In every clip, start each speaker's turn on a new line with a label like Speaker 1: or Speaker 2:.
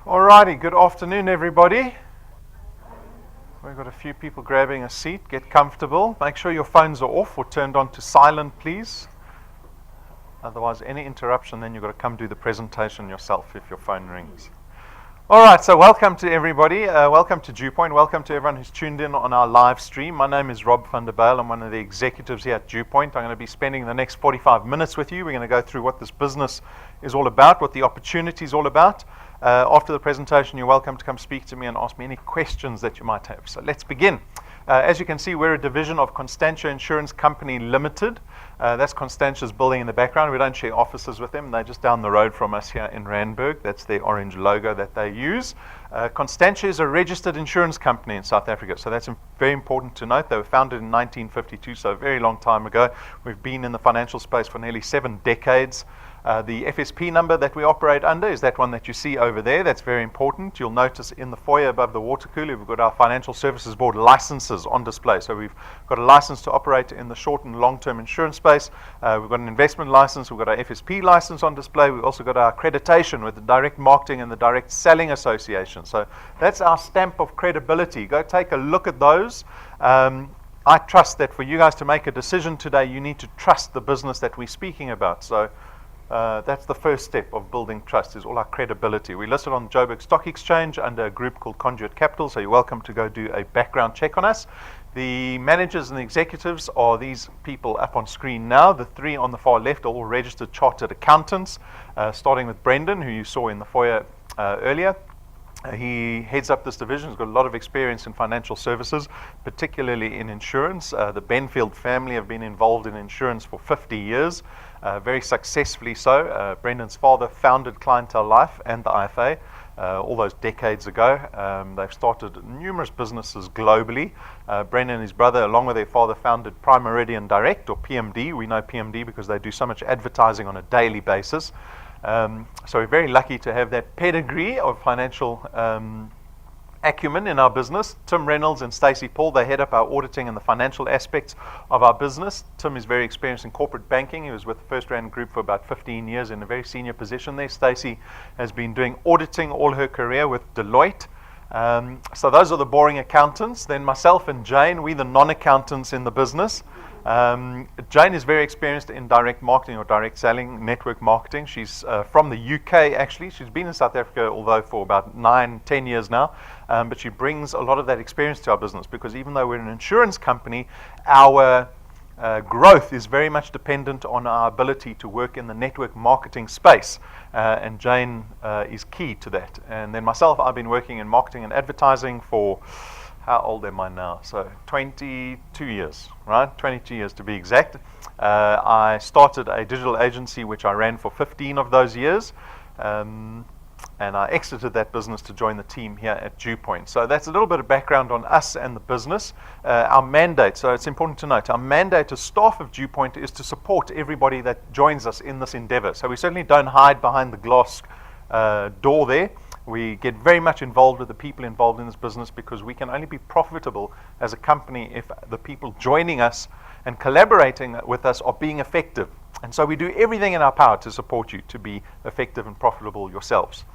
Speaker 1: Alrighty, good afternoon everybody. We've got a few people grabbing a seat. Get comfortable. Make sure your phones are off or turned on to silent, please. Otherwise, any interruption, then you've got to come do the presentation yourself if your phone rings. Alright, so welcome to everybody. Welcome to DuePoint. Welcome to everyone who's tuned in on our live stream. My name is Rob van der Bijl. I'm one of the executives here at DuePoint. I'm going to be spending the next 45 minutes with you. We're going to go through what this business is all about, what the opportunity is all about. After the presentation, you're welcome to come speak to me and ask me any questions that you might have. So let's begin. As you can see, we're a division of Constantia Insurance Company Limited. That's Constantia's building in the background. We don't share offices with them. They're just down the road from us here in Randburg. That's their orange logo that they use. Constantia is a registered insurance company in South Africa. So that's very important to note. They were founded in 1952, so a very long time ago. We've been in the financial space for nearly 7 decades. The FSP number that we operate under is that one that you see over there. That's very important. You'll notice in the foyer above the water cooler, we've got our Financial Services Board licenses on display. So we've got a license to operate in the short and long-term insurance space. We've got an investment license. We've got our FSP license on display. We've also got our accreditation with the Direct Marketing and the Direct Selling Association. So that's our stamp of credibility. Go take a look at those. I trust that for you guys to make a decision today, you need to trust the business that we're speaking about. So that's the first step of building trust, is all our credibility. We're listed on the Joburg Stock Exchange under a group called Conduit Capital, so you're welcome to go do a background check on us. The managers and the executives are these people up on screen now. The 3 on the far left are all registered chartered accountants, starting with Brendan, who you saw in the foyer earlier. He heads up this division. He's got a lot of experience in financial services, particularly in insurance. The Benfield family have been involved in insurance for 50 years, very successfully so. Brendan's father founded Clientele Life and the IFA all those decades ago. They've started numerous businesses globally. Brendan and his brother, along with their father, founded Prime Meridian Direct, or PMD. We know PMD because they do so much advertising on a daily basis. So we're very lucky to have that pedigree of financial acumen in our business. Tim Reynolds and Stacey Paul, they head up our auditing and the financial aspects of our business. Tim is very experienced in corporate banking. He was with the First Rand Group for about 15 years in a very senior position there. Stacey has been doing auditing all her career with Deloitte. So those are the boring accountants. Then myself and Jane, we're the non-accountants in the business. Jane is very experienced in direct marketing or direct selling, network marketing. She's from the UK actually. She's been in South Africa, although for about 9-10 years now. But she brings a lot of that experience to our business, because even though we're an insurance company, our growth is very much dependent on our ability to work in the network marketing space. And Jane is key to that. And then myself, I've been working in marketing and advertising for, how old am I now? So 22 years, right? 22 years to be exact. I started a digital agency which I ran for 15 of those years. And I exited that business to join the team here at DuePoint. So that's a little bit of background on us and the business. Our mandate, so it's important to note, our mandate as staff of DuePoint is to support everybody that joins us in this endeavor. So we certainly don't hide behind the glass door there. We get very much involved with the people involved in this business, because we can only be profitable as a company if the people joining us and collaborating with us are being effective. And so we do everything in our power to support you to be effective and profitable yourselves.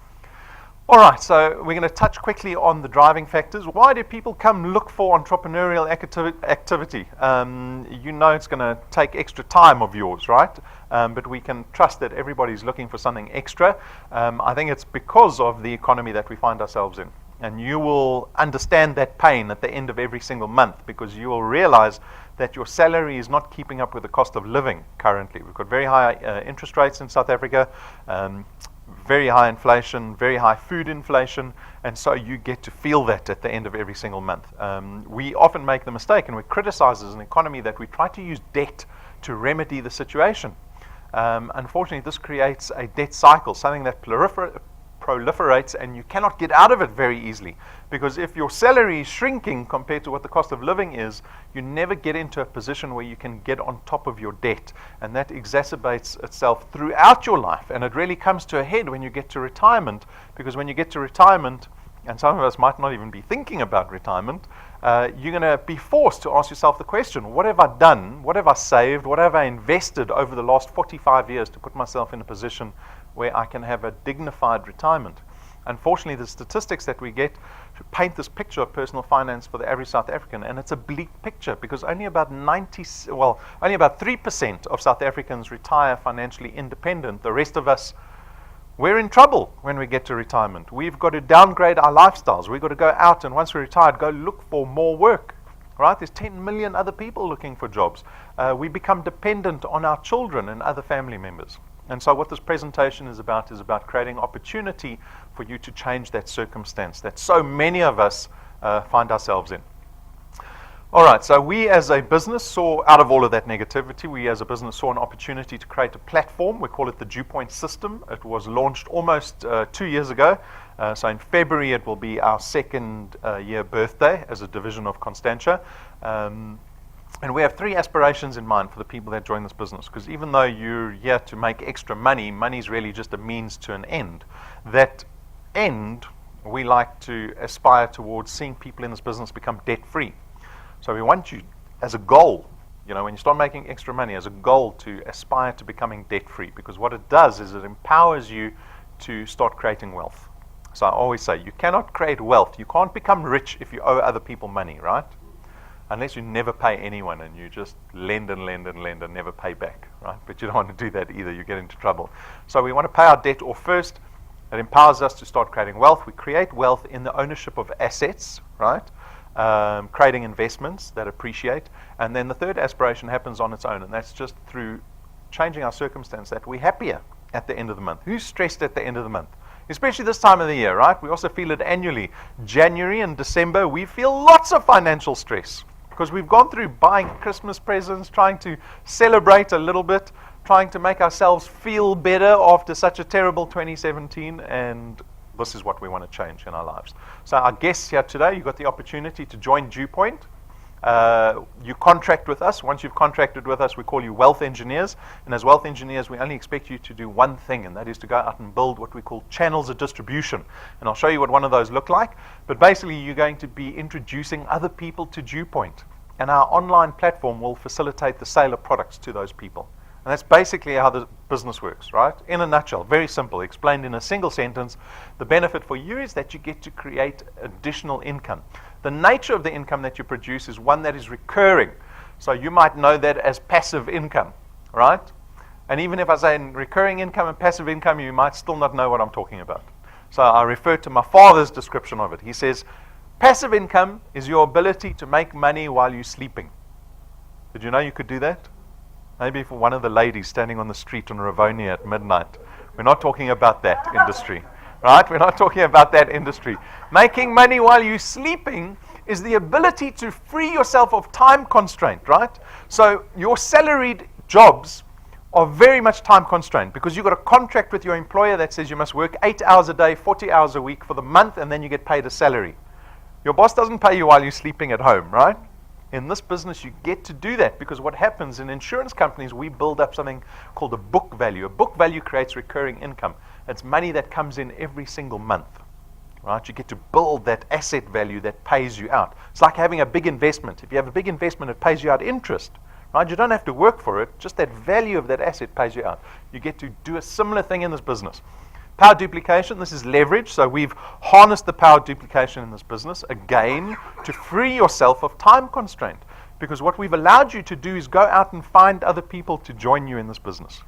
Speaker 1: All right, so we're going to touch quickly on the driving factors. Why do people come look for entrepreneurial activity? You know it's going to take extra time of yours, right? But we can trust that everybody's looking for something extra. I think it's because of the economy that we find ourselves in. And you will understand that pain at the end of every single month, because you will realize that your salary is not keeping up with the cost of living currently. We've got very high interest rates in South Africa. Very high inflation, very high food inflation, and so you get to feel that at the end of every single month. We often make the mistake, and we criticize as an economy, that we try to use debt to remedy the situation. Unfortunately, this creates a debt cycle, something that proliferates, and you cannot get out of it very easily, because if your salary is shrinking compared to what the cost of living is, you never get into a position where you can get on top of your debt, and that exacerbates itself throughout your life. And it really comes to a head when you get to retirement, because when you get to retirement, and some of us might not even be thinking about retirement, you're going to be forced to ask yourself the question, what have I done, what have I saved, what have I invested over the last 45 years to put myself in a position where I can have a dignified retirement? Unfortunately, the statistics that we get paint this picture of personal finance for the average South African, and it's a bleak picture because only about 3% of South Africans retire financially independent. The rest of us, we're in trouble when we get to retirement. We've got to downgrade our lifestyles. We've got to go out and once we're retired, go look for more work. Right? There's 10 million other people looking for jobs. We become dependent on our children and other family members. And so what this presentation is about creating opportunity for you to change that circumstance that so many of us find ourselves in. All right, so we as a business saw, out of all of that negativity, we as a business saw an opportunity to create a platform. We call it the DuePoint system. It was launched almost 2 years ago. So in February, it will be our second year birthday as a division of Constantia. And we have 3 aspirations in mind for the people that join this business, because even though you're here to make extra money, money is really just a means to an end. That end, we like to aspire towards seeing people in this business become debt-free. So we want you, as a goal, when you start making extra money, as a goal to aspire to becoming debt-free, because what it does is it empowers you to start creating wealth. So I always say, you cannot create wealth. You can't become rich if you owe other people money, right? Unless you never pay anyone and you just lend and lend and lend and never pay back, right? But you don't want to do that either. You get into trouble. So we want to pay our debt off first. It empowers us to start creating wealth. We create wealth in the ownership of assets, right? Creating investments that appreciate. And then the third aspiration happens on its own, and that's just through changing our circumstance that we're happier at the end of the month. Who's stressed at the end of the month? Especially this time of the year, right? We also feel it annually. January and December, we feel lots of financial stress because we've gone through buying Christmas presents, trying to celebrate a little bit, trying to make ourselves feel better after such a terrible 2017, and this is what we want to change in our lives. So our guests here today, you've got the opportunity to join DuePoint. You contract with us. Once you've contracted with us, we call you wealth engineers. And as wealth engineers, we only expect you to do one thing, and that is to go out and build what we call channels of distribution. And I'll show you what one of those look like. But basically, you're going to be introducing other people to DuePoint. And our online platform will facilitate the sale of products to those people. And that's basically how the business works, right? In a nutshell, very simple, explained in a single sentence. The benefit for you is that you get to create additional income. The nature of the income that you produce is one that is recurring. So you might know that as passive income, right? And even if I say recurring income and passive income, you might still not know what I'm talking about. So I refer to my father's description of it. He says, passive income is your ability to make money while you're sleeping. Did you know you could do that? Maybe for one of the ladies standing on the street on Rivonia at midnight. We're not talking about that industry, right? We're not talking about that industry. Making money while you're sleeping is the ability to free yourself of time constraint, right? So your salaried jobs are very much time constrained because you've got a contract with your employer that says you must work 8 hours a day, 40 hours a week for the month, and then you get paid a salary. Your boss doesn't pay you while you're sleeping at home, right? In this business, you get to do that because what happens in insurance companies, we build up something called a book value. A book value creates recurring income. It's money that comes in every single month, right? You get to build that asset value that pays you out. It's like having a big investment. If you have a big investment, it pays you out interest, right? You don't have to work for it. Just that value of that asset pays you out. You get to do a similar thing in this business. Power duplication, this is leverage. So we've harnessed the power duplication in this business, again, to free yourself of time constraint. Because what we've allowed you to do is go out and find other people to join you in this business.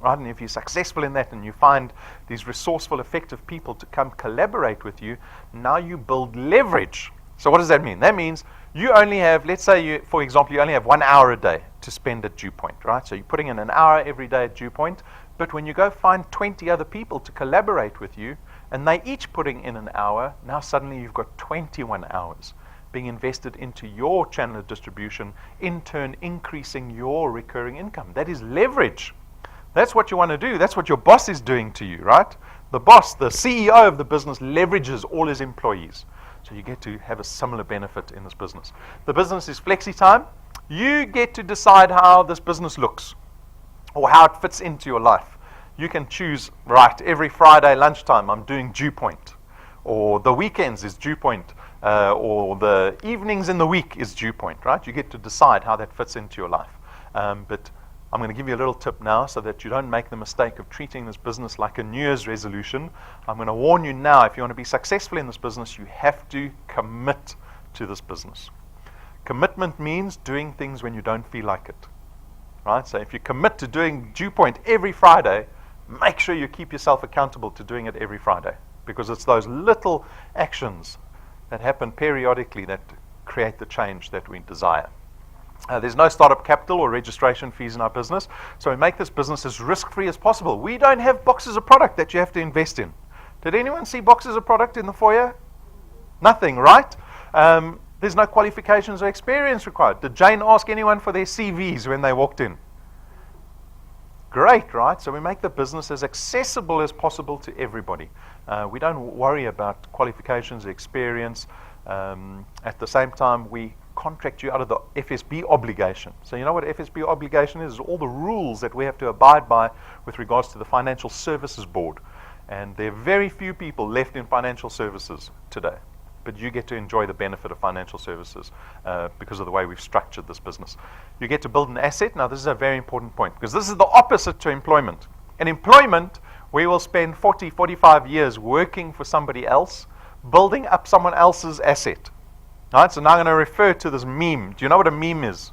Speaker 1: Right? And if you're successful in that and you find these resourceful, effective people to come collaborate with you, now you build leverage. So what does that mean? That means you only have, let's say, for example, you only have 1 hour a day to spend at DuePoint, right? So you're putting in an hour every day at DuePoint. But when you go find 20 other people to collaborate with you, and they each putting in an hour, now suddenly you've got 21 hours being invested into your channel of distribution, in turn increasing your recurring income. That is leverage. That's what you want to do. That's what your boss is doing to you, right? The boss, the CEO of the business, leverages all his employees. So you get to have a similar benefit in this business. The business is flexi time. You get to decide how this business looks, or how it fits into your life. You can choose, right, every Friday lunchtime I'm doing DuePoint, or the weekends is DuePoint, or the evenings in the week is DuePoint, right? You get to decide how that fits into your life. But I'm going to give you a little tip now so that you don't make the mistake of treating this business like a New Year's resolution. I'm going to warn you now, if you want to be successful in this business, you have to commit to this business. Commitment means doing things when you don't feel like it. Right? So if you commit to doing DuePoint every Friday, make sure you keep yourself accountable to doing it every Friday, because it's those little actions that happen periodically that create the change that we desire. There's no startup capital or registration fees in our business, so we make this business as risk-free as possible. We don't have boxes of product that you have to invest in. Did anyone see boxes of product in the foyer? Nothing, right? There's no qualifications or experience required. Did Jane ask anyone for their CVs when they walked in? Great, right? So we make the business as accessible as possible to everybody. We don't worry about qualifications, experience. At the same time, we contract you out of the FSB obligation. So you know what FSB obligation is? All the rules that we have to abide by with regards to the Financial Services Board. And there are very few people left in financial services today. But you get to enjoy the benefit of financial services because of the way we've structured this business. You get to build an asset. Now, this is a very important point, because this is the opposite to employment. In employment, we will spend 40, 45 years working for somebody else, building up someone else's asset. All right, so now I'm going to refer to this meme. Do you know what a meme is?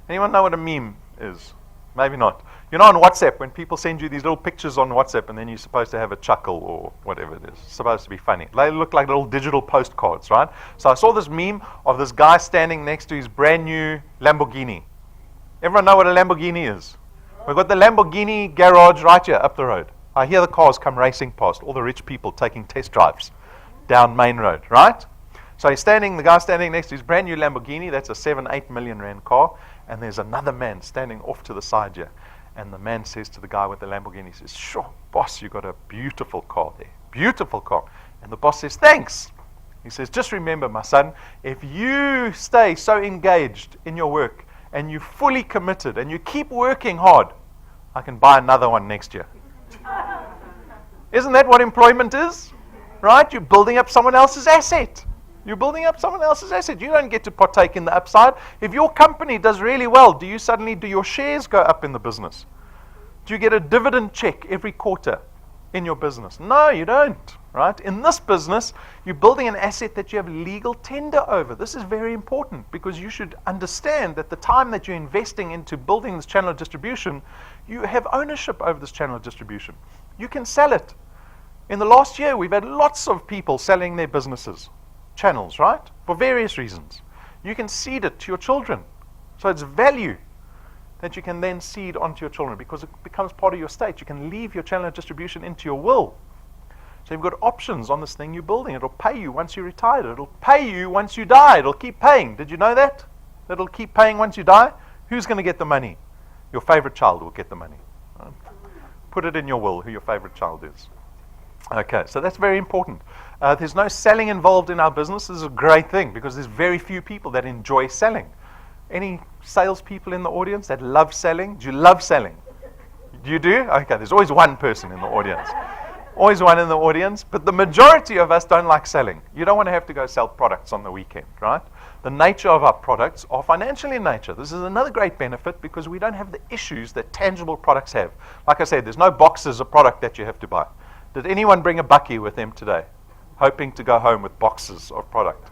Speaker 1: Anyone know what a meme is? Maybe not. You know, on WhatsApp, when people send you these little pictures on WhatsApp, and then you're supposed to have a chuckle or whatever it is. It's supposed to be funny. They look like little digital postcards, right? So I saw this meme of this guy standing next to his brand new Lamborghini. Everyone know what a Lamborghini is? We've got the Lamborghini garage right here up the road. I hear the cars come racing past, all the rich people taking test drives down Main Road, right? So the guy standing next to his brand new Lamborghini, that's a 7-8 million rand car, and there's another man standing off to the side here. And the man says to the guy with the Lamborghini, he says, "Sure, boss, you got a beautiful car there. Beautiful car." And the boss says, "Thanks." He says, "Just remember, my son, if you stay so engaged in your work and you're fully committed and you keep working hard, I can buy another one next year." Isn't that what employment is? Right? You're building up someone else's asset. You're building up someone else's asset. You don't get to partake in the upside. If your company does really well, do your shares go up in the business? Do you get a dividend check every quarter in your business? No, you don't, right? In this business, you're building an asset that you have legal tender over. This is very important, because you should understand that the time that you're investing into building this channel of distribution, you have ownership over this channel of distribution. You can sell it. In the last year, we've had lots of people selling their businesses. Channels, right? For various reasons. You can seed it to your children. So it's value that you can then seed onto your children, because it becomes part of your estate. You can leave your channel of distribution into your will. So you've got options on this thing you're building. It'll pay you once you're retired. It'll pay you once you die. It'll keep paying. Did you know that? It'll keep paying once you die. Who's going to get the money? Your favorite child will get the money. Right? Put it in your will who your favorite child is. Okay, so that's very important. There's no selling involved in our business. This is a great thing, because there's very few people that enjoy selling. Any salespeople in the audience that love selling? Do you love selling? Do you do? Okay, there's always one person in the audience. Always one in the audience, but the majority of us don't like selling. You don't want to have to go sell products on the weekend, right? The nature of our products are financial in nature. This is another great benefit, because we don't have the issues that tangible products have. Like I said, there's no boxes of product that you have to buy. Did anyone bring a bucky with them today, hoping to go home with boxes of product?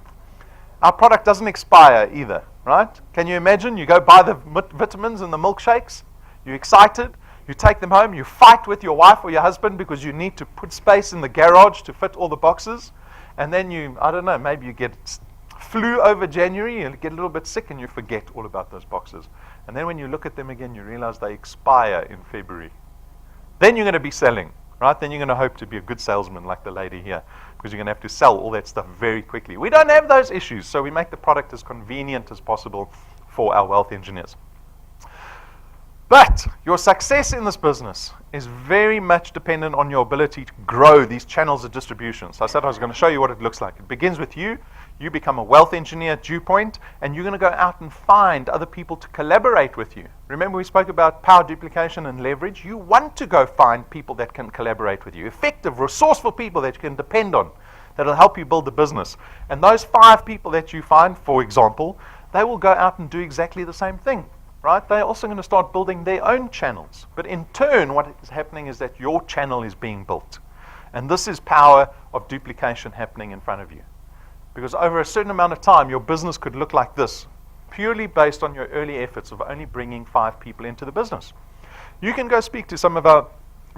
Speaker 1: Our product doesn't expire either, right? Can you imagine? You go buy the vitamins and the milkshakes, you're excited, you take them home, you fight with your wife or your husband because you need to put space in the garage to fit all the boxes, and then maybe you get flu over January, you get a little bit sick and you forget all about those boxes. And then when you look at them again, you realize they expire in February. Then you're going to be selling. Right? Then you're going to hope to be a good salesman like the lady here, because you're going to have to sell all that stuff very quickly. We don't have those issues, so we make the product as convenient as possible for our wealth engineers. But your success in this business is very much dependent on your ability to grow these channels of distribution. So I said I was going to show you what it looks like. It begins with you. You become a wealth engineer at DuePoint, and you're going to go out and find other people to collaborate with you. Remember we spoke about power duplication and leverage? You want to go find people that can collaborate with you, effective, resourceful people that you can depend on, that will help you build the business. And those 5 people that you find, for example, they will go out and do exactly the same thing. right? They're also going to start building their own channels. But in turn, what is happening is that your channel is being built. And this is power of duplication happening in front of you. Because over a certain amount of time, your business could look like this, purely based on your early efforts of only bringing 5 people into the business. You can go speak to some of our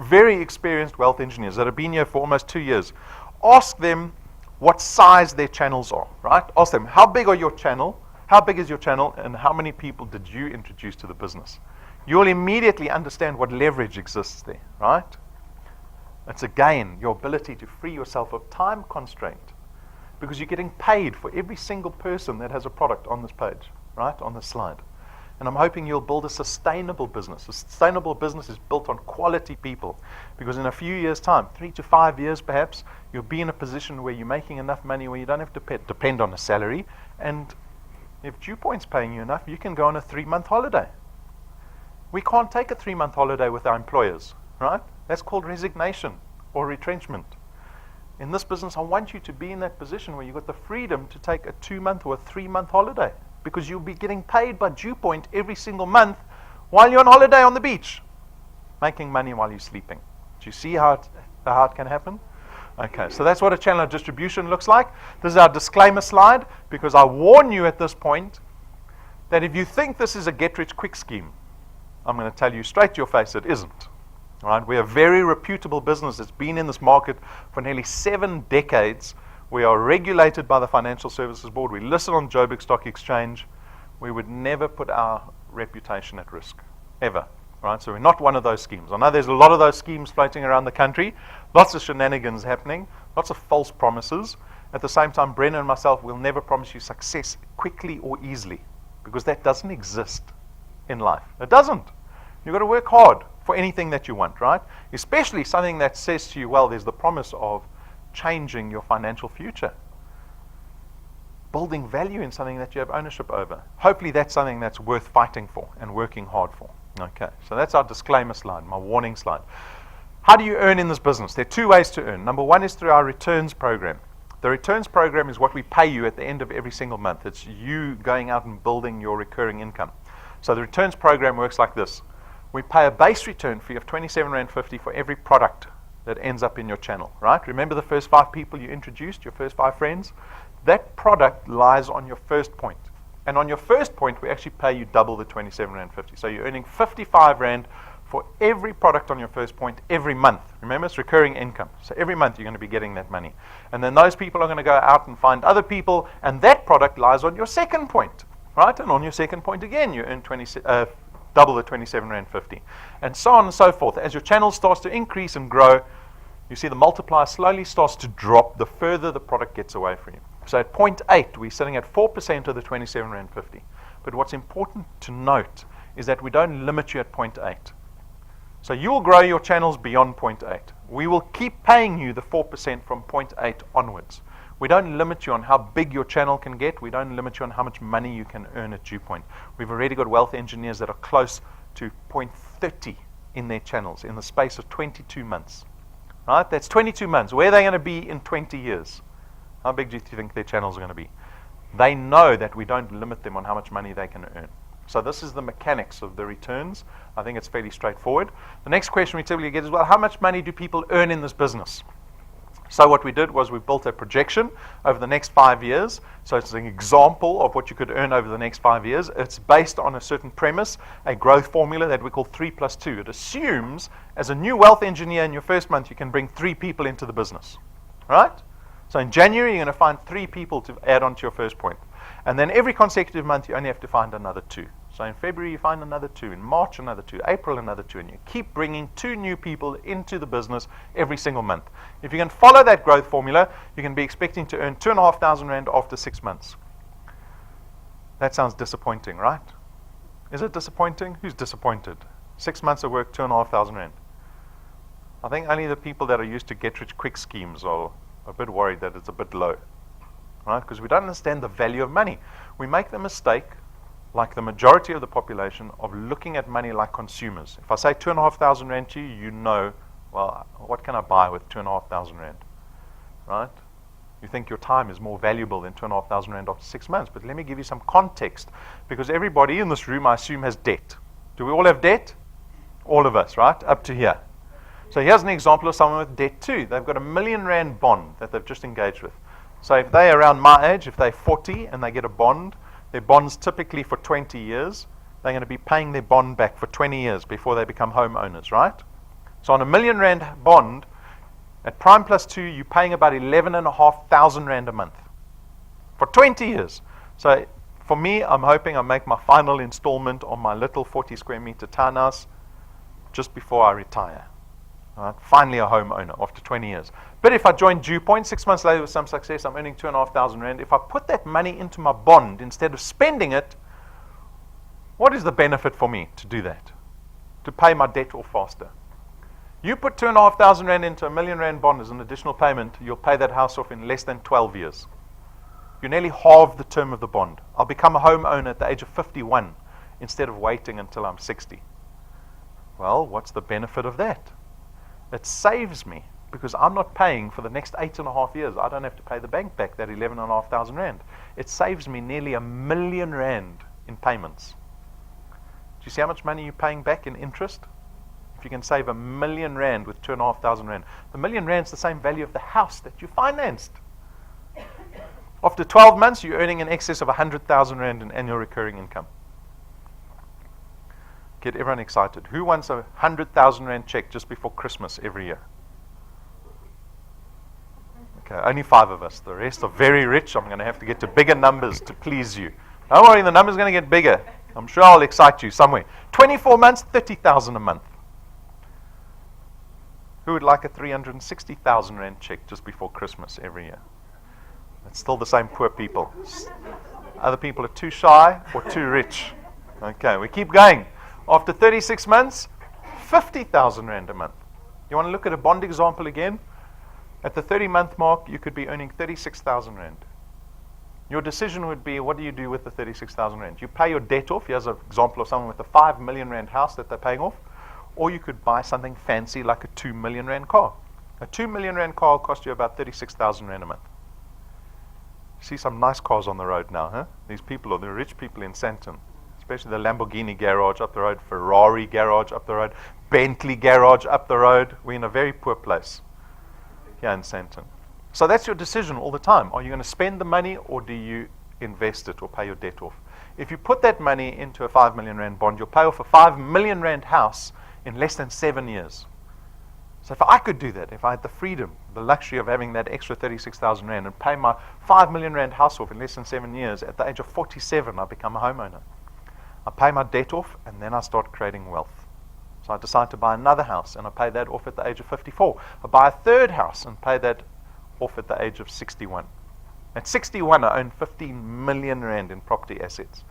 Speaker 1: very experienced wealth engineers that have been here for almost 2 years. Ask them what size their channels are, right? Ask them, how big are your channel? How big is your channel? And how many people did you introduce to the business? You'll immediately understand what leverage exists there, right? It's again your ability to free yourself of time constraint, because you're getting paid for every single person that has a product on this page, right, on this slide. And I'm hoping you'll build a sustainable business. A sustainable business is built on quality people, because in a few years' time, 3 to 5 years perhaps, you'll be in a position where you're making enough money where you don't have to depend on a salary. And if DuePoint's paying you enough, you can go on a 3-month holiday. We can't take a 3-month holiday with our employers, right? That's called resignation or retrenchment. In this business, I want you to be in that position where you've got the freedom to take a 2-month or a 3-month holiday, because you'll be getting paid by DuePoint every single month while you're on holiday on the beach, making money while you're sleeping. Do you see how it can happen? Okay, so that's what a channel of distribution looks like. This is our disclaimer slide, because I warn you at this point that if you think this is a get-rich-quick scheme, I'm going to tell you straight to your face it isn't. All right? We're a very reputable business that's been in this market for nearly 7 decades. We are regulated by the Financial Services Board. We listed on Joburg Stock Exchange. We would never put our reputation at risk, ever. Right? So we're not one of those schemes. I know there's a lot of those schemes floating around the country, lots of shenanigans happening, lots of false promises. At the same time, Brenna and myself will never promise you success quickly or easily, because that doesn't exist in life. It doesn't. You've got to work hard for anything that you want, right? Especially something that says to you, well, there's the promise of changing your financial future, building value in something that you have ownership over. Hopefully that's something that's worth fighting for and working hard for. Okay, so that's our disclaimer slide, my warning slide. How do you earn in this business? There are 2 ways to earn. Number 1 is through our returns program. The returns program is what we pay you at the end of every single month. It's you going out and building your recurring income. So the returns program works like this. We pay a base return fee of R27.50 for every product that ends up in your channel, right? Remember the first 5 people you introduced, your first 5 friends? That product lies on your first point. And on your first point, we actually pay you double the R27.50. So you're earning R55 for every product on your first point every month. Remember, it's recurring income. So every month you're going to be getting that money. And then those people are going to go out and find other people, and that product lies on your second point, right? And on your second point again, you earn double the R27.50, and so on and so forth. As your channel starts to increase and grow, you see the multiplier slowly starts to drop the further the product gets away from you. So at point 8, we're sitting at 4% of the R27.50. But what's important to note is that we don't limit you at point 8. So you will grow your channels beyond point 8. We will keep paying you the 4% from point 8 onwards. We don't limit you on how big your channel can get. We don't limit you on how much money you can earn at DuePoint. We've already got wealth engineers that are close to point 30 in their channels in the space of 22 months. Right? That's 22 months. Where are they going to be in 20 years? How big do you think their channels are going to be? They know that we don't limit them on how much money they can earn. So this is the mechanics of the returns. I think it's fairly straightforward. The next question we typically get is, well, how much money do people earn in this business? So what we did was we built a projection over the next 5 years. So it's an example of what you could earn over the next 5 years. It's based on a certain premise, a growth formula that we call 3 plus 2. It assumes as a new wealth engineer in your first month, you can bring 3 people into the business, right? So in January, you're going to find 3 people to add on to your first point. And then every consecutive month, you only have to find another 2. So in February, you find another 2. In March, another 2. April, another 2. And you keep bringing 2 new people into the business every single month. If you can follow that growth formula, you can be expecting to earn R2,500 after 6 months. That sounds disappointing, right? Is it disappointing? Who's disappointed? 6 months of work, R2,500. I think only the people that are used to get-rich-quick schemes are a bit worried that it's a bit low, right? Because we don't understand the value of money. We make the mistake, like the majority of the population, of looking at money like consumers. If I say R2,500 to you, you know, well, what can I buy with R2,500, right? You think your time is more valuable than 2,500 rand after 6 months. But let me give you some context, because everybody in this room, I assume, has debt. Do we all have debt? All of us, right? Up to here. So here's an example of someone with debt too. They've got a R1 million bond that they've just engaged with. So if they're around my age, if they're 40 and they get a bond, their bond's typically for 20 years. They're going to be paying their bond back for 20 years before they become homeowners, right? So on a R1 million bond, at prime plus 2, you're paying about 11,500 rand a month for 20 years. So for me, I'm hoping I make my final installment on my little 40 square meter townhouse just before I retire. Right? Finally a homeowner after 20 years. But if I join DuePoint 6 months later with some success, I'm earning 2,500 rand. If I put that money into my bond instead of spending it, what is the benefit for me to do that? To pay my debt off faster. You put 2,500 rand into a R1 million bond as an additional payment, you'll pay that house off in less than 12 years. You nearly halve the term of the bond. I'll become a homeowner at the age of 51 instead of waiting until I'm 60. Well, what's the benefit of that? It saves me, because I'm not paying for the next 8.5 years. I don't have to pay the bank back that 11,500 rand. It saves me nearly R1 million in payments. Do you see how much money you're paying back in interest? If you can save R1 million with 2,500 rand, the R1 million is the same value of the house that you financed. After 12 months, you're earning in excess of 100,000 rand in annual recurring income. Get everyone excited. Who wants a 100,000 rand check just before Christmas every year? Okay, only 5 of us. The rest are very rich. I'm going to have to get to bigger numbers to please you. Don't worry, the number's going to get bigger. I'm sure I'll excite you somewhere. 24 months, 30,000 a month. Who would like a 360,000 rand check just before Christmas every year? It's still the same poor people. Other people are too shy or too rich. Okay, we keep going. After 36 months, 50,000 rand a month. You want to look at a bond example again? At the 30-month mark, you could be earning 36,000 rand. Your decision would be, what do you do with the 36,000 rand? You pay your debt off. Here's an example of someone with a 5 million rand house that they're paying off. Or you could buy something fancy like a 2 million rand car. A 2 million rand car will cost you about 36,000 rand a month. See some nice cars on the road now, huh? These people are the rich people in Sandton. Especially the Lamborghini garage up the road, Ferrari garage up the road, Bentley garage up the road. We're in a very poor place here in Sandton. So that's your decision all the time. Are you going to spend the money, or do you invest it or pay your debt off? If you put that money into a 5 million rand bond, you'll pay off a 5 million rand house in less than 7 years. So if I could do that, if I had the freedom, the luxury of having that extra 36,000 rand and pay my 5 million rand house off in less than 7 years, at the age of 47, I become a homeowner. I pay my debt off, and then I start creating wealth. So I decide to buy another house, and I pay that off at the age of 54. I buy a third house and pay that off at the age of 61. At 61, I own 15 million rand in property assets.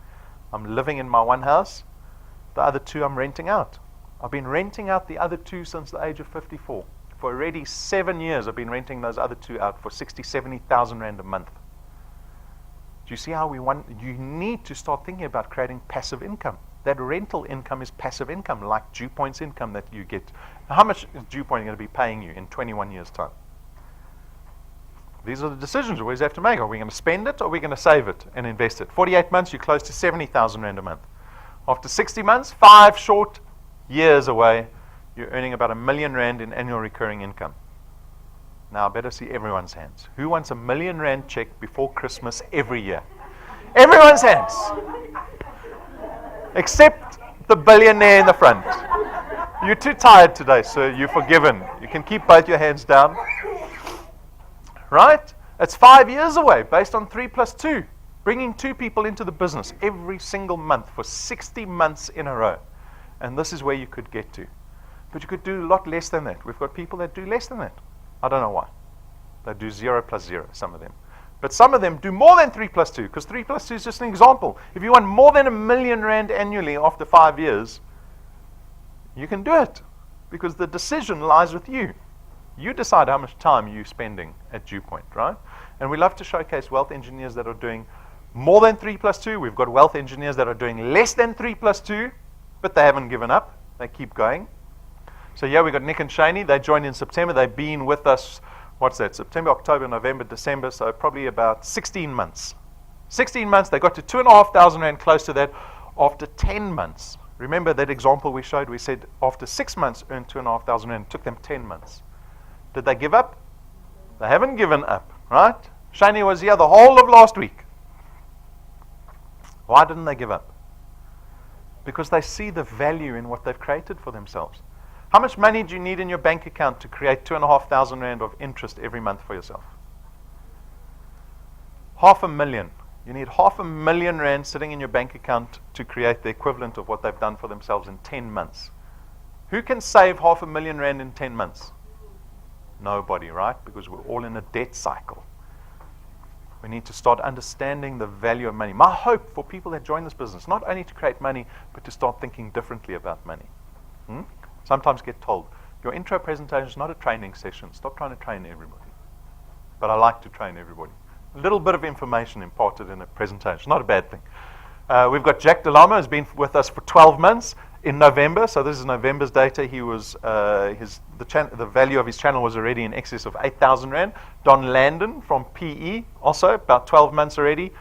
Speaker 1: I'm living in my one house. The other 2 I'm renting out. I've been renting out the other 2 since the age of 54. For already 7 years, I've been renting those other 2 out for 60,000, 70,000 rand a month. Do you see how you need to start thinking about creating passive income? That rental income is passive income, like DuePoint's income that you get. How much is DuePoint going to be paying you in 21 years' time? These are the decisions we always have to make. Are we going to spend it, or are we going to save it and invest it? 48 months, you're close to 70,000 rand a month. After 60 months, 5 short years away, you're earning about 1 million rand in annual recurring income. Now I better see everyone's hands. Who wants a 1 million rand check before Christmas every year? Everyone's hands. Except the billionaire in the front. You're too tired today, sir. You're forgiven. You can keep both your hands down. Right? It's 5 years away, based on 3 plus 2. Bringing 2 people into the business every single month for 60 months in a row. And this is where you could get to. But you could do a lot less than that. We've got people that do less than that. I don't know why. They do 0 plus 0, some of them. But some of them do more than 3 plus 2, because 3 plus 2 is just an example. If you want more than 1 million rand annually after 5 years, you can do it, because the decision lies with you. You decide how much time you're spending at DuePoint, right? And we love to showcase wealth engineers that are doing more than 3 plus 2. We've got wealth engineers that are doing less than 3 plus 2, but they haven't given up. They keep going. So yeah, we've got Nick and Shani. They joined in September. They've been with us what's that? September, October, November, December, so probably about 16 months. 16 months, they got to 2,500 rand, close to that, after 10 months. Remember that example we showed? We said after 6 months, earned 2,500 rand. It took them 10 months. Did they give up? They haven't given up, right? Shani was here the whole of last week. Why didn't they give up? Because they see the value in what they've created for themselves. How much money do you need in your bank account to create 2,500 rand of interest every month for yourself? 500,000. You need 500,000 rand sitting in your bank account to create the equivalent of what they've done for themselves in 10 months. Who can save 500,000 rand in 10 months? Nobody, right? Because we're all in a debt cycle. We need to start understanding the value of money. My hope for people that join this business, not only to create money, but to start thinking differently about money. Sometimes get told, your intro presentation is not a training session. Stop trying to train everybody. But I like to train everybody. A little bit of information imparted in a presentation, not a bad thing. We've got Jack Delama, who's been with us for 12 months. In November, so this is November's data, he was the value of his channel was already in excess of 8,000 rand. Don Landon from PE, also about 12 months already,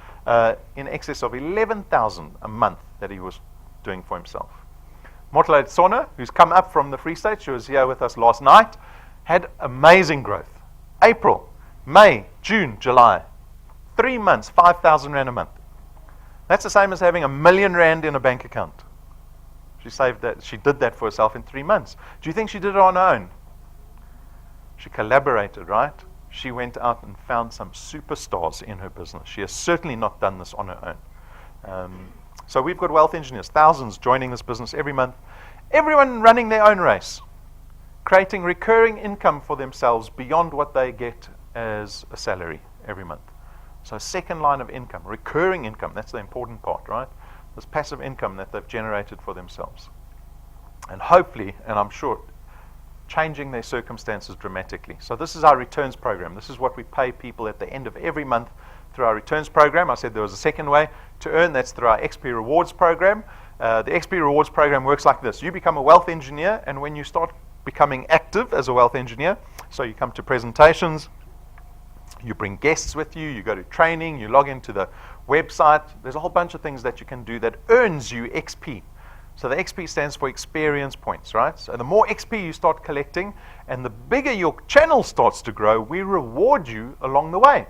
Speaker 1: in excess of 11,000 a month that he was doing for himself. Mortlade Sona, who's come up from the Free State, she was here with us last night, had amazing growth. April, May, June, July, 3 months, 5,000 rand a month. That's the same as having 1,000,000 rand in a bank account. She saved that. She did that for herself in 3 months. Do you think she did it on her own? She collaborated, right? She went out and found some superstars in her business. She has certainly not done this on her own. So we've got wealth engineers, thousands joining this business every month. Everyone running their own race, creating recurring income for themselves beyond what they get as a salary every month. So second line of income, recurring income, that's the important part, right? This passive income that they've generated for themselves. And hopefully, and I'm sure, changing their circumstances dramatically. So this is our returns program. This is what we pay people at the end of every month through our returns program. I said there was a second way to earn. That's through our XP Rewards program. The XP Rewards program works like this. You become a wealth engineer, and when you start becoming active as a wealth engineer, so you come to presentations, you bring guests with you, you go to training, you log into the website. There's a whole bunch of things that you can do that earns you XP. So the XP stands for experience points, right? So the more XP you start collecting and the bigger your channel starts to grow, we reward you along the way.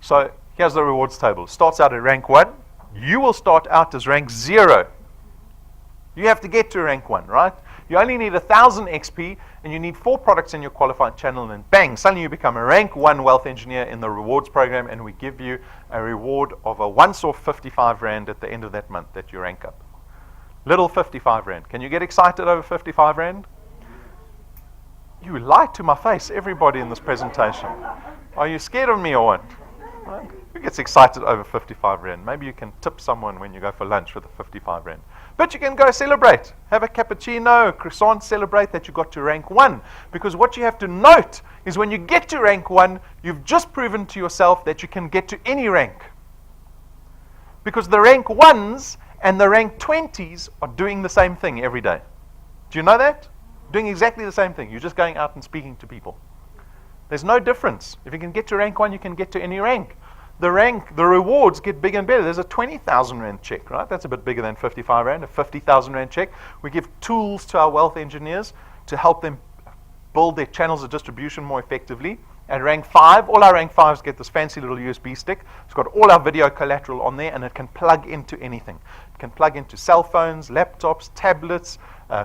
Speaker 1: So here's the rewards table. It starts out at rank 1. You will start out as rank 0. You have to get to rank 1, right? You only need 1,000 XP and you need 4 products in your qualified channel, and bang, suddenly you become a rank 1 wealth engineer in the rewards program, and we give you a reward of a once-off 55 rand at the end of that month that you rank up. Little 55 rand. Can you get excited over 55 rand? You lied to my face, everybody in this presentation. Are you scared of me or what? Right? Who gets excited over 55 rand? Maybe you can tip someone when you go for lunch with a 55 rand. But you can go celebrate. Have a cappuccino, a croissant, celebrate that you got to rank 1. Because what you have to note is when you get to rank 1, you've just proven to yourself that you can get to any rank. Because the rank 1s and the rank 20s are doing the same thing every day. Do you know that? Doing exactly the same thing. You're just going out and speaking to people. There's no difference. If you can get to rank 1, you can get to any rank. The rewards get bigger and better. There's a 20,000 rand check, right? That's a bit bigger than 55 rand, a 50,000 rand check. We give tools to our wealth engineers to help them build their channels of distribution more effectively. At rank 5, all our rank 5s get this fancy little USB stick. It's got all our video collateral on there, and it can plug into anything. It can plug into cell phones, laptops, tablets,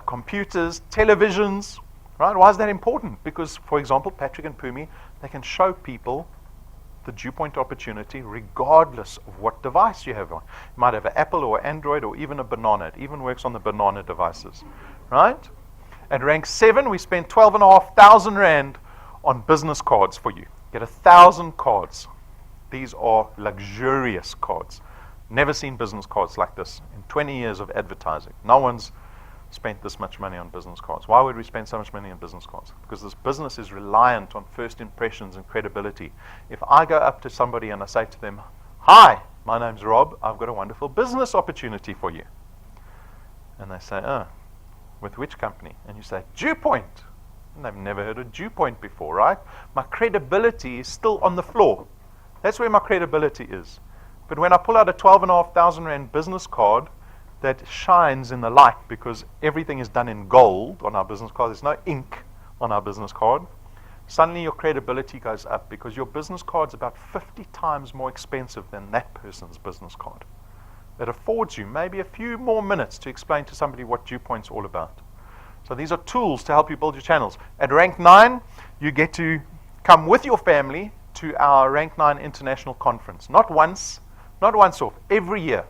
Speaker 1: computers, televisions, right? Why is that important? Because, for example, Patrick and Pumi, they can show people the DuePoint opportunity regardless of what device you have on. You might have an Apple or Android or even a banana. It even works on the banana devices, right? At rank 7, we spent 12,500 rand on business cards for you. Get 1,000 cards. These are luxurious cards. Never seen business cards like this in 20 years of advertising. No one's spent this much money on business cards. Why would we spend so much money on business cards? Because this business is reliant on first impressions and credibility. If I go up to somebody and I say to them, "Hi, my name's Rob, I've got a wonderful business opportunity for you." And they say, "Oh, with which company?" And you say, "DuePoint." They've never heard of DuePoint before, right? My credibility is still on the floor. That's where my credibility is. But when I pull out a 12,500 Rand business card that shines in the light because everything is done in gold on our business card, there's no ink on our business card, suddenly your credibility goes up because your business card's about 50 times more expensive than that person's business card. It affords you maybe a few more minutes to explain to somebody what DuePoint's all about. So these are tools to help you build your channels. At Rank 9, you get to come with your family to our Rank 9 International Conference. Not once off, every year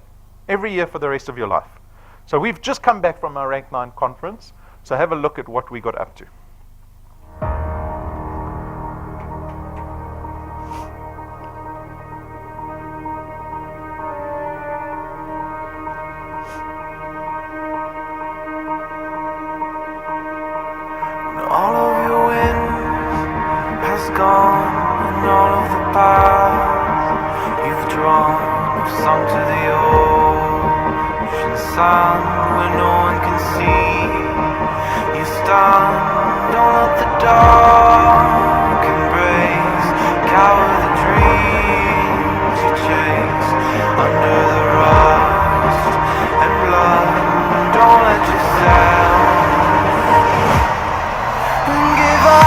Speaker 1: for the rest of your life. So we've just come back from our Rank 9 conference, so have a look at what we got up to.
Speaker 2: All of your wind has gone, and all of the paths you've drawn have sunk to the ocean sand where no one can see. You stand on at the dark embrace, cower the dreams you chase under the rust and blood. Don't let yourself give up.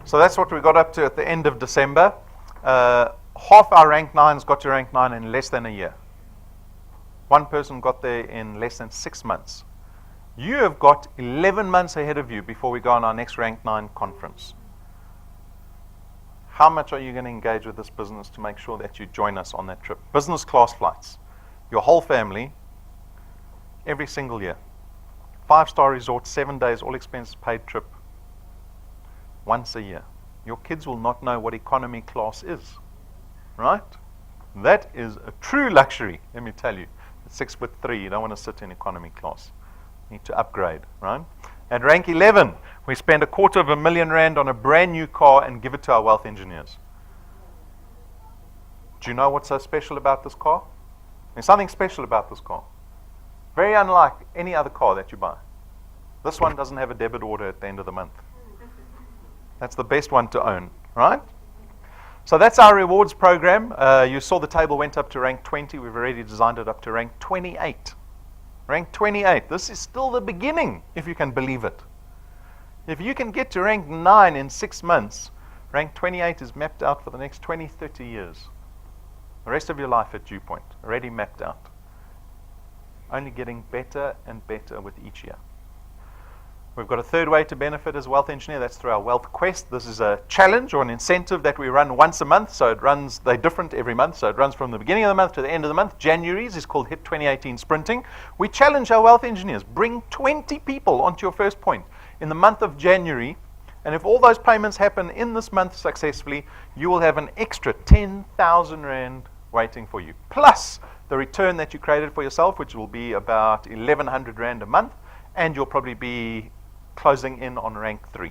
Speaker 1: So that's what we got up to at the end of December. Half our Rank 9s got to Rank 9 in less than a year. One person got there in less than 6 months. You have got 11 months ahead of you before we go on our next Rank 9 conference. How much are you going to engage with this business to make sure that you join us on that trip? Business class flights. Your whole family, every single year. 5-star resort, 7 days, all expenses paid trip. Once a year. Your kids will not know what economy class is. Right? That is a true luxury, let me tell you. At 6'3", you don't want to sit in economy class. You need to upgrade, right? At rank 11, we spend R250,000 on a brand new car and give it to our wealth engineers. Do you know what's so special about this car? There's something special about this car. Very unlike any other car that you buy. This one doesn't have a debit order at the end of the month. That's the best one to own, right? So that's our rewards program. You saw the table went up to rank 20. We've already designed it up to rank 28. Rank 28. This is still the beginning, if you can believe it. If you can get to rank 9 in 6 months, Rank 28 is mapped out for the next 20, 30 years. The rest of your life at DuePoint, already mapped out. Only getting better and better with each year. We've got a third way to benefit as a wealth engineer. That's through our Wealth Quest. This is a challenge or an incentive that we run once a month. So they're different every month. So it runs from the beginning of the month to the end of the month. January's is called Hit 2018 Sprinting. We challenge our wealth engineers. Bring 20 people onto your first point in the month of January. And if all those payments happen in this month successfully, you will have an extra 10,000 Rand waiting for you. Plus the return that you created for yourself, which will be about 1,100 Rand a month. And you'll probably be closing in on rank 3.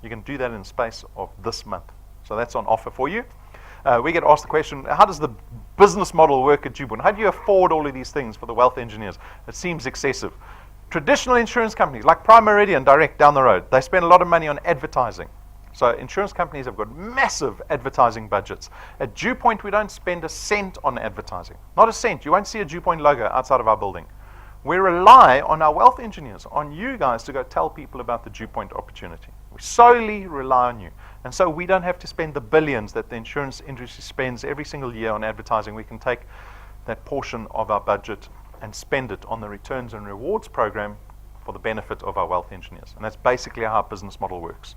Speaker 1: You can do that in the space of this month. So that's on offer for you. We get asked the question, how does the business model work at DuePoint? How do you afford all of these things for the wealth engineers? It seems excessive. Traditional insurance companies like Prime Meridian Direct down the road, they spend a lot of money on advertising. So insurance companies have got massive advertising budgets. At DuePoint, we don't spend a cent on advertising. Not a cent. You won't see a DuePoint logo outside of our building. We rely on our wealth engineers, on you guys to go tell people about the DuePoint opportunity. We solely rely on you. And so we don't have to spend the billions that the insurance industry spends every single year on advertising. We can take that portion of our budget and spend it on the returns and rewards program for the benefit of our wealth engineers. And that's basically how our business model works.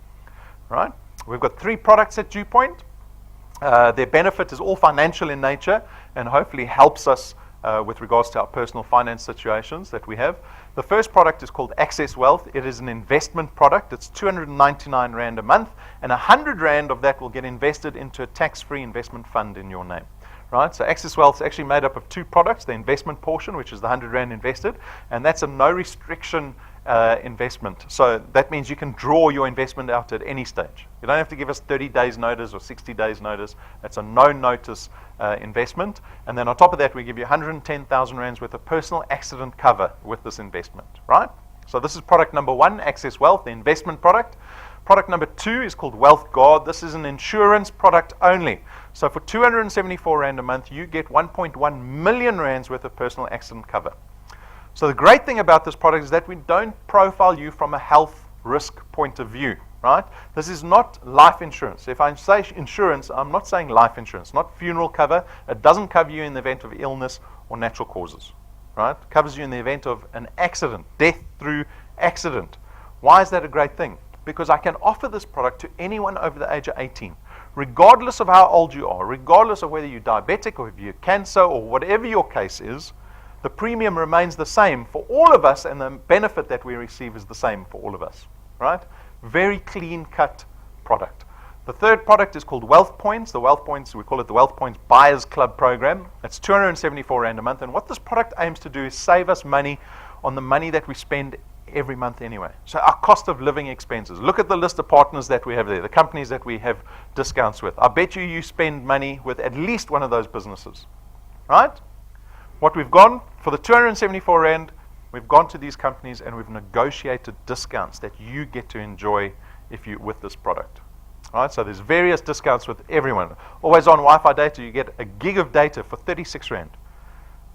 Speaker 1: Right? We've got 3 products at DuePoint. Their benefit is all financial in nature and hopefully helps us with regards to our personal finance situations that we have. The first product is called Access Wealth. It is an investment product. It's 299 Rand a month, and 100 Rand of that will get invested into a tax-free investment fund in your name. Right? So Access Wealth is actually made up of 2 products, the investment portion, which is the 100 Rand invested, and that's a no restriction investment. So that means you can draw your investment out at any stage. You don't have to give us 30 days notice or 60 days notice. That's a no notice investment. And then on top of that, we give you 110,000 Rands worth of personal accident cover with this investment, right? So this is product number 1, Access Wealth, the investment product. Product number 2 is called Wealth Guard. This is an insurance product only. So for 274 Rand a month, you get 1.1 million Rands worth of personal accident cover. So the great thing about this product is that we don't profile you from a health risk point of view, right? This is not life insurance. If I say insurance, I'm not saying life insurance, not funeral cover. It doesn't cover you in the event of illness or natural causes, right? It covers you in the event of an accident, death through accident. Why is that a great thing? Because I can offer this product to anyone over the age of 18, regardless of how old you are, regardless of whether you're diabetic or if you're cancer or whatever your case is. The premium remains the same for all of us, and the benefit that we receive is the same for all of us, right? Very clean-cut product. The third product is called Wealth Points. The Wealth Points, we call it the Wealth Points Buyers Club program. It's 274 Rand a month, and what this product aims to do is save us money on the money that we spend every month anyway. So our cost of living expenses. Look at the list of partners that we have there, the companies that we have discounts with. I bet you spend money with at least one of those businesses, right? What we've gone for the 274 Rand, we've gone to these companies and we've negotiated discounts that you get to enjoy if you with this product. All right, so there's various discounts with everyone. Always on Wi-Fi data, you get a gig of data for 36 Rand.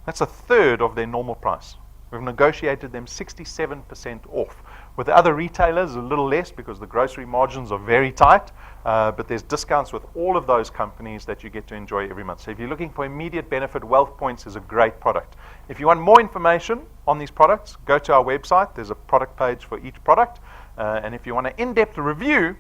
Speaker 1: That's a third of their normal price. We've negotiated them 67% off. With the other retailers, a little less because the grocery margins are very tight, but there's discounts with all of those companies that you get to enjoy every month. So if you're looking for immediate benefit, Wealth Points is a great product. If you want more information on these products, go to our website. There's a product page for each product. And if you want an in-depth review,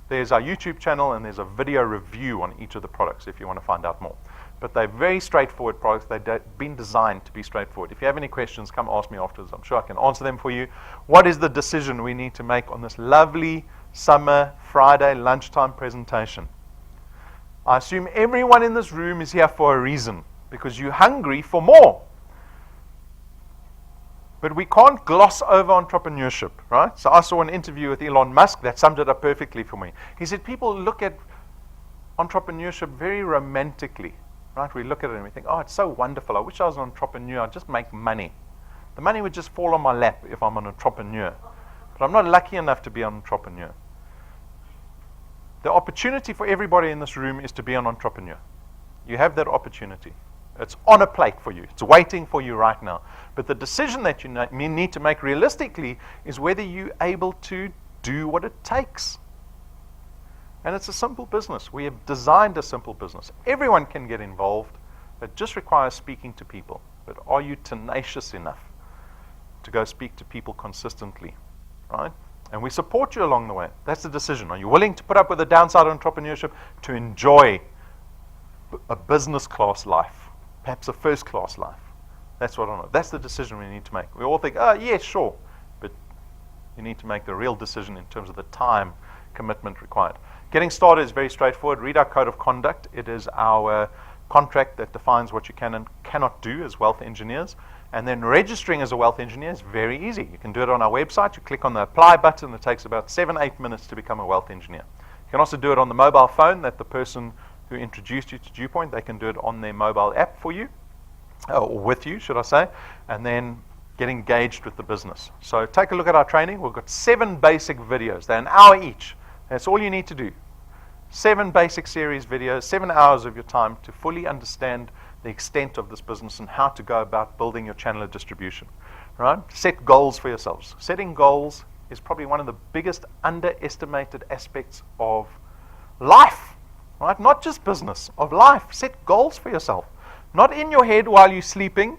Speaker 1: there's our YouTube channel and there's a video review on each of the products if you want to find out more. But they're very straightforward products. They've been designed to be straightforward. If you have any questions, come ask me afterwards. I'm sure I can answer them for you. What is the decision we need to make on this lovely summer Friday lunchtime presentation? I assume everyone in this room is here for a reason, because you're hungry for more. But we can't gloss over entrepreneurship, right? So I saw an interview with Elon Musk that summed it up perfectly for me. He said people look at entrepreneurship very romantically. Right? We look at it and we think, oh, it's so wonderful. I wish I was an entrepreneur. I'd just make money. The money would just fall on my lap if I'm an entrepreneur. But I'm not lucky enough to be an entrepreneur. The opportunity for everybody in this room is to be an entrepreneur. You have that opportunity. It's on a plate for you. It's waiting for you right now. But the decision that you need to make realistically is whether you're able to do what it takes. And it's a simple business. We have designed a simple business. Everyone can get involved. It just requires speaking to people. But are you tenacious enough to go speak to people consistently, right? And we support you along the way. That's the decision. Are you willing to put up with the downside of entrepreneurship to enjoy a business class life, perhaps a first class life? That's what I know. That's the decision we need to make. We all think, oh, yeah, sure. But you need to make the real decision in terms of the time commitment required. Getting started is very straightforward. Read our code of conduct. It is our contract that defines what you can and cannot do as wealth engineers. And then registering as a wealth engineer is very easy. You can do it on our website. You click on the apply button. It takes about 7-8 minutes to become a wealth engineer. You can also do it on the mobile phone that the person who introduced you to DuePoint, they can do it on their mobile app for you, or with you, should I say, and then get engaged with the business. So take a look at our training. We've got 7 basic videos. They're an hour each. That's all you need to do. 7 basic series videos, 7 hours of your time to fully understand the extent of this business and how to go about building your channel of distribution. Right? Set goals for yourselves. Setting goals is probably one of the biggest underestimated aspects of life. Right? Not just business, of life. Set goals for yourself. Not in your head while you're sleeping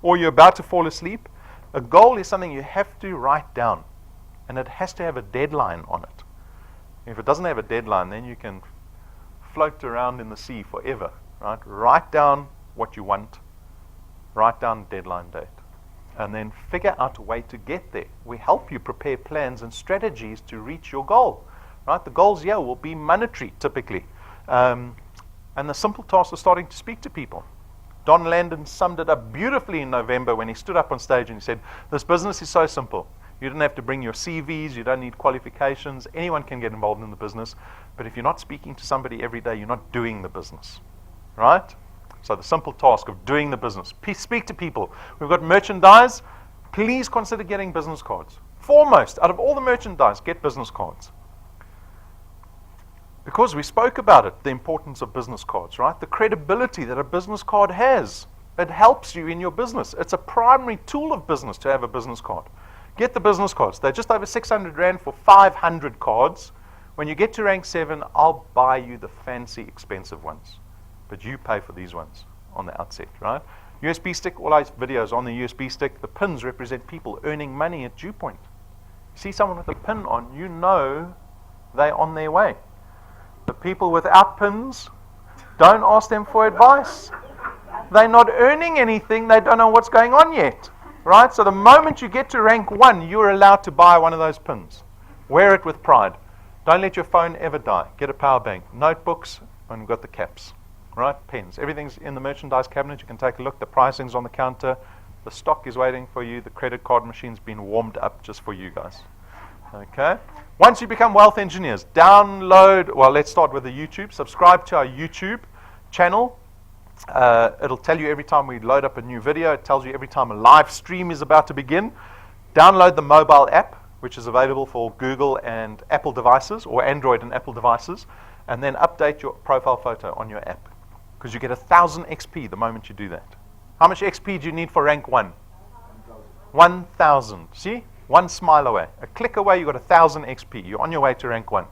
Speaker 1: or you're about to fall asleep. A goal is something you have to write down, and it has to have a deadline on it. If it doesn't have a deadline, then you can float around in the sea forever. Right? Write down what you want, write down deadline date, and then figure out a way to get there. We help you prepare plans and strategies to reach your goal. Right? The goals here will be monetary, typically. And the simple task of starting to speak to people. Don Landon summed it up beautifully in November when he stood up on stage and he said, this business is so simple. You don't have to bring your CVs, you don't need qualifications, anyone can get involved in the business, but if you're not speaking to somebody every day, you're not doing the business, right? So the simple task of doing the business, speak to people. We've got merchandise, please consider getting business cards. Foremost, out of all the merchandise, get business cards. Because we spoke about it, the importance of business cards, right? The credibility that a business card has. It helps you in your business. It's a primary tool of business to have a business card. Get the business cards. They're just over 600 Rand for 500 cards. When you get to rank 7, I'll buy you the fancy, expensive ones. But you pay for these ones on the outset, right? USB stick, all our videos on the USB stick. The pins represent people earning money at DuePoint. You see someone with a pin on, you know they're on their way. The people without pins, don't ask them for advice. They're not earning anything. They don't know what's going on yet. Right? So the moment you get to rank 1, you're allowed to buy one of those pins. Wear it with pride. Don't let your phone ever die. Get a power bank. Notebooks, and we've got the caps. Right? Pens. Everything's in the merchandise cabinet. You can take a look. The pricing's on the counter. The stock is waiting for you. The credit card machine's been warmed up just for you guys. Okay? Once you become wealth engineers, download, well, let's start with the YouTube. Subscribe to our YouTube channel. It'll tell you every time we load up a new video. It tells you every time a live stream is about to begin. Download the mobile app, which is available for Google and Apple devices, or Android and Apple devices, and then update your profile photo on your app, because you get 1,000 XP the moment you do that. How much XP do you need for rank 1? 1,000. See? One smile away. A click away, you got 1,000 XP. You're on your way to rank 1.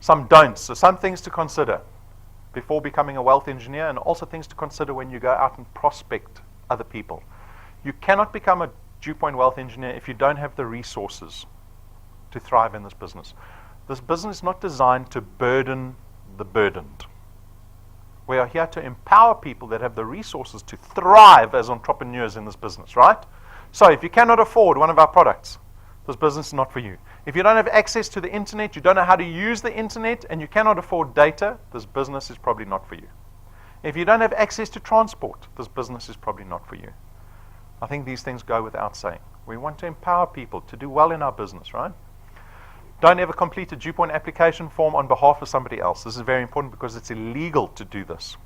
Speaker 1: Some don'ts. So some things to consider before becoming a wealth engineer, and also things to consider when you go out and prospect other people. You cannot become a DuePoint wealth engineer if you don't have the resources to thrive in this business. This business is not designed to burden the burdened. We are here to empower people that have the resources to thrive as entrepreneurs in this business, right? So if you cannot afford one of our products, this business is not for you. If you don't have access to the internet, you don't know how to use the internet, and you cannot afford data, this business is probably not for you. If you don't have access to transport, this business is probably not for you. I think these things go without saying. We want to empower people to do well in our business, right? Don't ever complete a DuePoint application form on behalf of somebody else. This is very important because it's illegal to do this.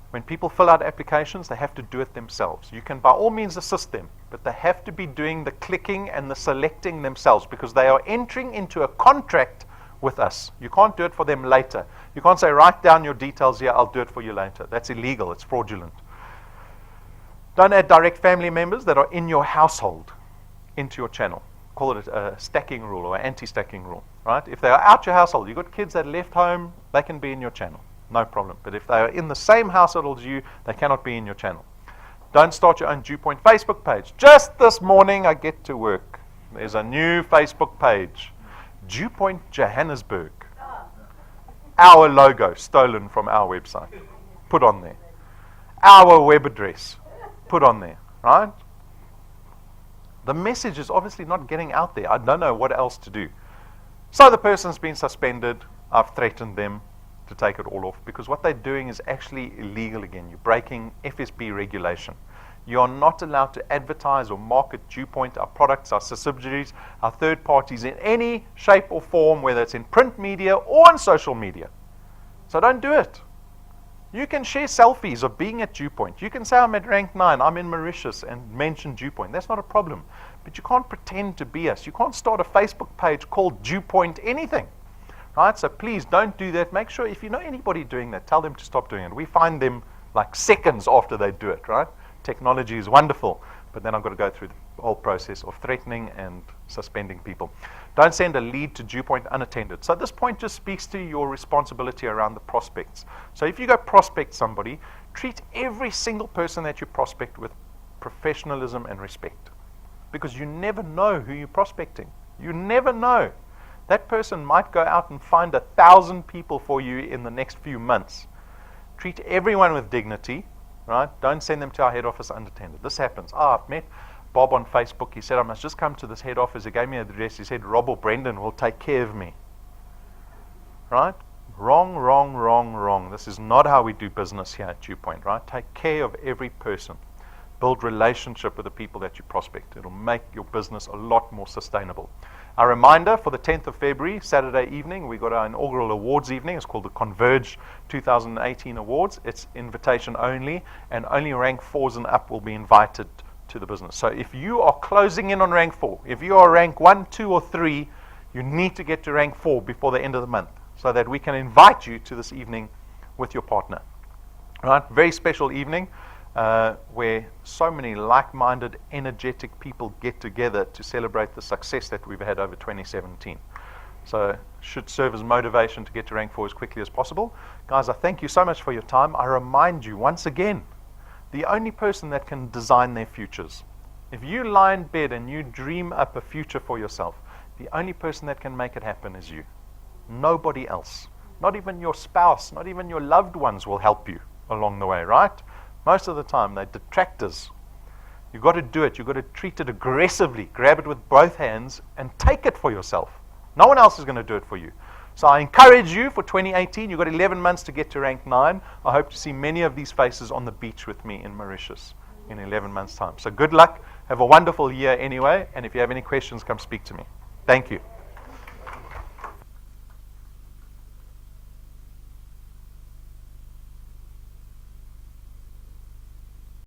Speaker 1: When people fill out applications, they have to do it themselves. You can by all means assist them, but they have to be doing the clicking and the selecting themselves, because they are entering into a contract with us. You can't do it for them later. You can't say, write down your details here, I'll do it for you later. That's illegal. It's fraudulent. Don't add direct family members that are in your household into your channel. call it a stacking rule or anti-stacking rule, right? If they are out your household, you've got kids that left home, they can be in your channel, no problem. But if they are in the same household as you, they cannot be in your channel. Don't start your own DuePoint Facebook page. Just this morning I get to work. There's a new Facebook page. DuePoint Johannesburg. Our logo stolen from our website. Put on there. Our web address. Put on there. Right? The message is obviously not getting out there. I don't know what else to do. So the person's been suspended. I've threatened them to take it all off, because what they're doing is actually illegal again. You're breaking FSB regulation. You are not allowed to advertise or market DuePoint, our products, our subsidiaries, our third parties in any shape or form, whether it's in print media or on social media. So don't do it. You can share selfies of being at DuePoint. You can say I'm at rank 9, I'm in Mauritius, and mention DuePoint. That's not a problem. But you can't pretend to be us. You can't start a Facebook page called DuePoint anything. Right? So please don't do that. Make sure if you know anybody doing that, tell them to stop doing it. We find them like seconds after they do it, right? Technology is wonderful, but then I've got to go through the whole process of threatening and suspending people. Don't send a lead to DuePoint unattended. So this point just speaks to your responsibility around the prospects. So if you go prospect somebody, treat every single person that you prospect with professionalism and respect, because you never know who you're prospecting. You never know. That person might go out and find 1,000 people for you in the next few months. Treat everyone with dignity, right? Don't send them to our head office unattended. This happens. I've met Bob on Facebook. He said, I must just come to this head office. He gave me an address. He said, Rob or Brendan will take care of me. Right? Wrong, wrong, wrong, wrong. This is not how we do business here at DuePoint, right? Take care of every person. Build relationship with the people that you prospect. It'll make your business a lot more sustainable. A reminder, for the 10th of February, Saturday evening, we got our inaugural awards evening. It's called the Converge 2018 Awards. It's invitation only, and only rank 4s and up will be invited to the business. So if you are closing in on rank 4, if you are rank 1, 2, or 3, you need to get to rank 4 before the end of the month, so that we can invite you to this evening with your partner. Right? Very special evening. Where so many like-minded, energetic people get together to celebrate the success that we've had over 2017. So should serve as motivation to get to rank 4 as quickly as possible. Guys, I thank you so much for your time. I remind you once again, the only person that can design their futures. If you lie in bed and you dream up a future for yourself, the only person that can make it happen is you. Nobody else. Not even your spouse, not even your loved ones will help you along the way, right? Most of the time, they're detractors. You've got to do it. You've got to treat it aggressively. Grab it with both hands and take it for yourself. No one else is going to do it for you. So I encourage you for 2018. You've got 11 months to get to rank 9. I hope to see many of these faces on the beach with me in Mauritius in 11 months' time. So good luck. Have a wonderful year anyway. And if you have any questions, come speak to me. Thank you.